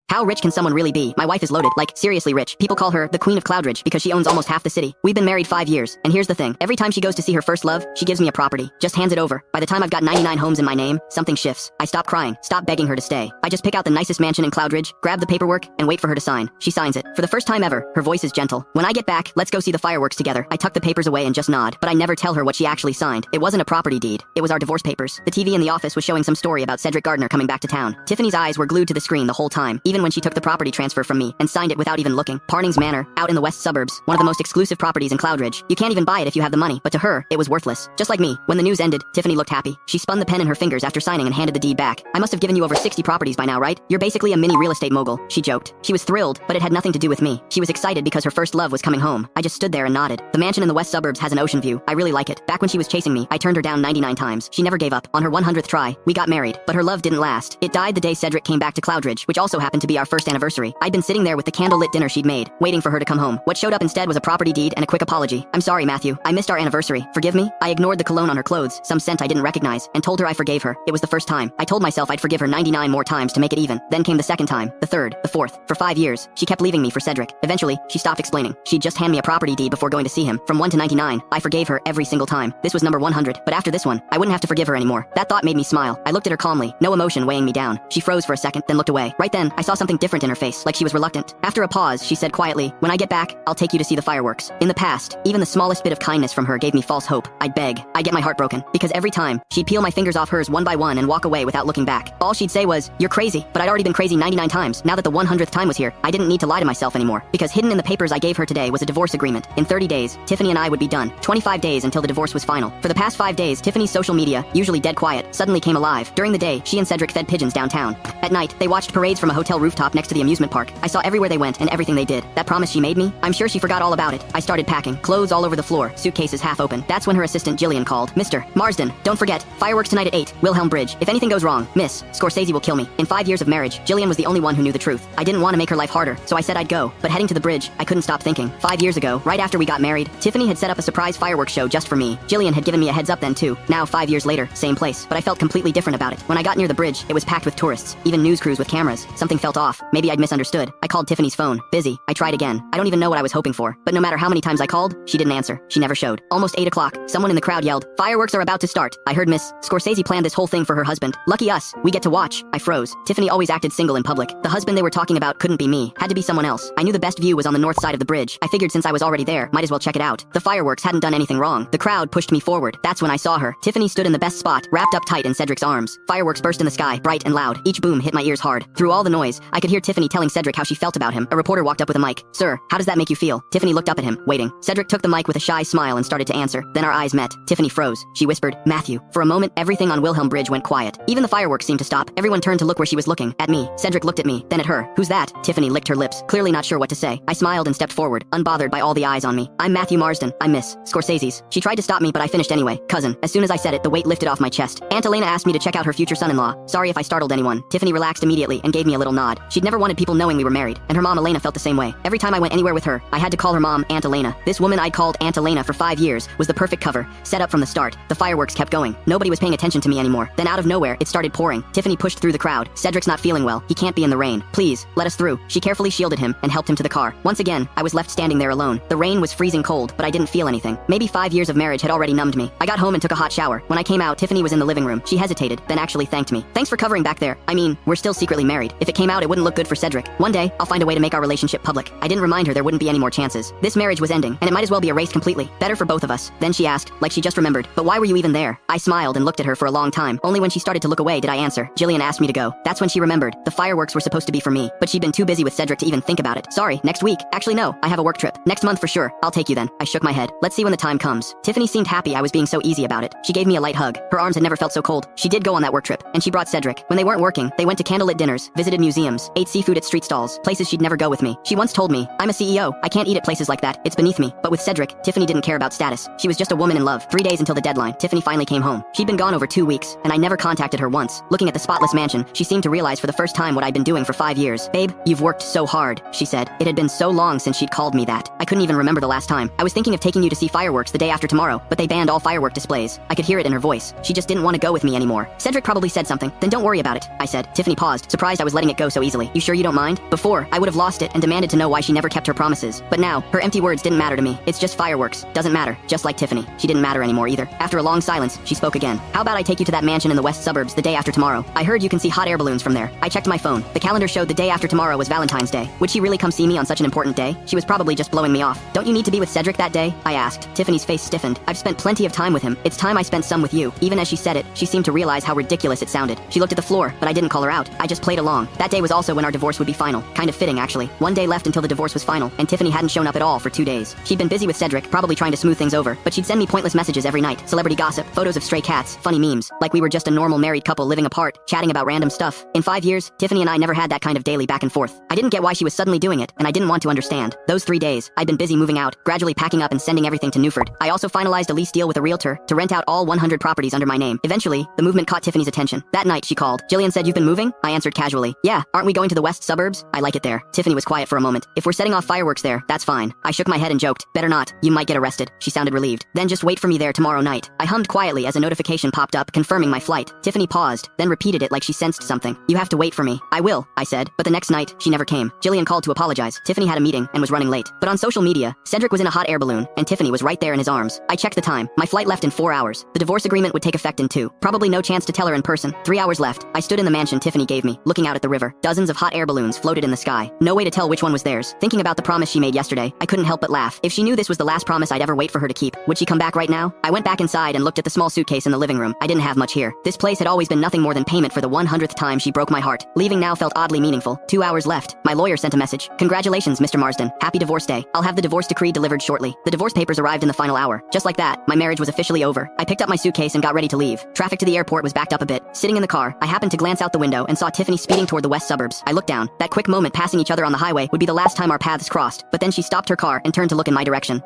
How rich can someone really be? My wife is loaded, like, seriously rich. People call her the Queen of Cloudridge because she owns almost half the city. We've been married 5 years, and here's the thing. Every time she goes to see her first love, she gives me a property. Just hands it over. By the time I've got 99 homes in my name, something shifts. I stop crying, stop begging her to stay. I just pick out the nicest mansion in Cloudridge, grab the paperwork, and wait for her to sign. She signs it. For the first time ever, her voice is gentle. When I get back, let's go see the fireworks together. I tuck the papers away and just nod, but I never tell her what she actually signed. It wasn't a property deed. It was our divorce papers. The TV in the office was showing some story about Cedric Gardner coming back to town. Tiffany's eyes were glued to the screen the whole time, even when she took the property transfer from me and signed it without even looking. Parnings Manor, out in the west suburbs, one of the most exclusive properties in Cloudridge. You can't even buy it if you have the money, but to her, it was worthless. Just like me, when the news ended, Tiffany looked happy. She spun the pen in her fingers after signing and handed the deed back. I must have given you over 60 properties by now, right? You're basically a mini real estate mogul, she joked. She was thrilled, but it had nothing to do with me. She was excited because her first love was coming home. I just stood there and nodded. The mansion in the west suburbs has an ocean view. I really like it. Back when she was chasing me, I turned her down 99 times. She never gave up. On her 100th try, we got married, but her love didn't last. It died the day Cedric came back to Cloudridge, which also happened to be our first anniversary. I'd been sitting there with the candlelit dinner she'd made, waiting for her to come home. What showed up instead was a property deed and a quick apology. I'm sorry, Matthew. I missed our anniversary. Forgive me? I ignored the cologne on her clothes, some scent I didn't recognize, and told her I forgave her. It was the first time. I told myself I'd forgive her 99 more times to make it even. Then came the second time, the third, the fourth. For 5 years, she kept leaving me for Cedric. Eventually, she stopped explaining. She'd just hand me a property deed before going to see him. From 1 to 99, I forgave her every single time. This was number 100, but after this one, I wouldn't have to forgive her anymore. That thought made me smile. I looked at her calmly, no emotion weighing me down. She froze for a second, then looked away. Right then, I saw something different in her face, like she was reluctant. After a pause, she said quietly, "When I get back, I'll take you to see the fireworks." In the past, even the smallest bit of kindness from her gave me false hope. I'd beg. I'd get my heart broken. Because every time, she'd peel my fingers off hers one by one and walk away without looking back. All she'd say was, "You're crazy," but I'd already been crazy 99 times. Now that the 100th time was here, I didn't need to lie to myself anymore. Because hidden in the papers I gave her today was a divorce agreement. In 30 days, Tiffany and I would be done. 25 days until the divorce was final. For the past 5 days, Tiffany's social media, usually dead quiet, suddenly came alive. During the day, she and Cedric fed pigeons downtown. At night, they watched parades from a hotel rooftop next to the amusement park. I saw everywhere they went and everything they did. That promise she made me? I'm sure she forgot all about it. I started packing, clothes all over the floor, suitcases half open. That's when her assistant Jillian called. "Mr. Marsden, don't forget, fireworks tonight at 8, Wilhelm Bridge. If anything goes wrong, Miss Scorsese will kill me." In 5 years of marriage, Jillian was the only one who knew the truth. I didn't want to make her life harder, so I said I'd go. But heading to the bridge, I couldn't stop thinking. 5 years ago, right after we got married, Tiffany had set up a surprise fireworks show just for me. Jillian had given me a heads up then too. Now 5 years later, same place, but I felt completely different about it. When I got near the bridge, it was packed with tourists, even news crews with cameras. Something felt off. Maybe I'd misunderstood. I called Tiffany's phone. Busy. I tried again. I don't even know what I was hoping for. But no matter how many times I called, she didn't answer. She never showed. Almost 8 o'clock. Someone in the crowd yelled, "Fireworks are about to start." I heard Miss Scorsese planned this whole thing for her husband. Lucky us. We get to watch. I froze. Tiffany always acted single in public. The husband they were talking about couldn't be me. Had to be someone else. I knew the best view was on the north side of the bridge. I figured since I was already there, might as well check it out. The fireworks hadn't done anything wrong. The crowd pushed me forward. That's when I saw her. Tiffany stood in the best spot, wrapped up tight in Cedric's arms. Fireworks burst in the sky, bright and loud. Each boom hit my ears hard. Through all the noise, I could hear Tiffany telling Cedric how she felt about him. A reporter walked up with a mic. "Sir, how does that make you feel?" Tiffany looked up at him, waiting. Cedric took the mic with a shy smile and started to answer. Then our eyes met. Tiffany froze. She whispered, "Matthew." For a moment, everything on Wilhelm Bridge went quiet. Even the fireworks seemed to stop. Everyone turned to look where she was looking. At me. Cedric looked at me, then at her. "Who's that?" Tiffany licked her lips, clearly not sure what to say. I smiled and stepped forward, unbothered by all the eyes on me. "I'm Matthew Marsden. I'm Miss Scorsese's." She tried to stop me, but I finished anyway. "Cousin." As soon as I said it, the weight lifted off my chest. Aunt Elena asked me to check out her future son-in-law. Sorry if I startled anyone. Tiffany relaxed immediately and gave me a little nod. She'd never wanted people knowing we were married, and her mom Elena felt the same way. Every time I went anywhere with her, I had to call her mom Aunt Elena. This woman I'd called Aunt Elena for 5 years was the perfect cover, set up from the start. The fireworks kept going. Nobody was paying attention to me anymore. Then out of nowhere, it started pouring. Tiffany pushed through the crowd. "Cedric's not feeling well. He can't be in the rain. Please, let us through." She carefully shielded him and helped him to the car. Once again, I was left standing there alone. The rain was freezing cold, but I didn't feel anything. Maybe 5 years of marriage had already numbed me. I got home and took a hot shower. When I came out, Tiffany was in the living room. She hesitated, then actually thanked me. "Thanks for covering back there. I mean, we're still secretly married. If it came out, it wouldn't look good for Cedric. One day, I'll find a way to make our relationship public." I didn't remind her there wouldn't be any more chances. This marriage was ending, and it might as well be erased completely. Better for both of us. Then she asked, like she just remembered, "But why were you even there?" I smiled and looked at her for a long time. Only when she started to look away did I answer. Jillian asked me to go. That's when she remembered. The fireworks were supposed to be for me, but she'd been too busy with Cedric to even think about it. "Sorry, next week. Actually, no, I have a work trip. Next month for sure. I'll take you then." I shook my head. "Let's see when the time comes." Tiffany seemed happy I was being so easy about it. She gave me a light hug. Her arms had never felt so cold. She did go on that work trip, and she brought Cedric. When they weren't working, they went to candlelit dinners, visited museums, ate seafood at street stalls, places she'd never go with me. She once told me, I'm a CEO, I can't eat at places like that, it's beneath me. But with Cedric, Tiffany didn't care about status. She was just a woman in love. 3 days until the deadline, Tiffany finally came home. She'd been gone over 2 weeks, and I never contacted her once. Looking at the spotless mansion, she seemed to realize for the first time what I'd been doing for 5 years. Babe, you've worked so hard, she said. It had been so long since she'd called me that. I couldn't even remember the last time. I was thinking of taking you to see fireworks the day after tomorrow, but they banned all firework displays. I could hear it in her voice. She just didn't want to go with me anymore. Cedric probably said something. Then don't worry about it, I said. Tiffany paused, surprised I was letting it go so easily. You sure you don't mind? Before, I would have lost it and demanded to know why she never kept her promises. But now, her empty words didn't matter to me. It's just fireworks. Doesn't matter. Just like Tiffany. She didn't matter anymore either. After a long silence, she spoke again. How about I take you to that mansion in the west suburbs the day after tomorrow? I heard you can see hot air balloons from there. I checked my phone. The calendar showed the day after tomorrow was Valentine's Day. Would she really come see me on such an important day? She was probably just blowing me off. Don't you need to be with Cedric that day? I asked. Tiffany's face stiffened. I've spent plenty of time with him. It's time I spent some with you. Even as she said it, she seemed to realize how ridiculous it sounded. She looked at the floor, but I didn't call her out. I just played along. That day was also when our divorce would be final. Kind of fitting, actually. 1 day left until the divorce was final, and Tiffany hadn't shown up at all for 2 days. She'd been busy with Cedric, probably trying to smooth things over, but she'd send me pointless messages every night. Celebrity gossip, photos of stray cats, funny memes, like we were just a normal married couple living apart, chatting about random stuff. In 5 years, Tiffany and I never had that kind of daily back and forth. I didn't get why she was suddenly doing it, and I didn't want to understand. Those 3 days, I'd been busy moving out, gradually packing up and sending everything to Newford. I also finalized a lease deal with a realtor to rent out all 100 properties under my name. Eventually, the movement caught Tiffany's attention. That night, she called. Jillian said, "You've been moving?" I answered casually. "Yeah, aren't we going to the west suburbs? I like it there." Tiffany was quiet for a moment. "If we're setting off fireworks there, that's fine." I shook my head and joked, "Better not, you might get arrested." She sounded relieved. "Then just wait for me there tomorrow night." I hummed quietly as a notification popped up confirming my flight. Tiffany paused, then repeated it like she sensed something. "You have to wait for me." "I will," I said, but the next night, she never came. Jillian called to apologize. Tiffany had a meeting and was running late. But on social media, Cedric was in a hot air balloon, and Tiffany was right there in his arms. I checked the time. My flight left in 4 hours. The divorce agreement would take effect in 2. Probably no chance to tell her in person. 3 hours left. I stood in the mansion Tiffany gave me, looking out at the river. Dozens of hot air balloons floated in the sky. No way to tell which one was theirs. Thinking about the promise she made yesterday, I couldn't help but laugh. If she knew this was the last promise I'd ever wait for her to keep, would she come back right now? I went back inside and looked at the small suitcase in the living room. I didn't have much here. This place had always been nothing more than payment for the 100th time she broke my heart. Leaving now felt oddly meaningful. 2 hours left. My lawyer sent a message. "Congratulations, Mr. Marsden. Happy divorce day. I'll have the divorce decree delivered shortly." The divorce papers arrived in the final hour. Just like that, my marriage was officially over. I picked up my suitcase and got ready to leave. Traffic to the airport was backed up a bit. Sitting in the car, I happened to glance out the window and saw Tiffany speeding toward the west suburbs. I looked down. That quick moment passing each other on the highway would be the last time our paths crossed. But then she stopped her car and turned to look in my direction.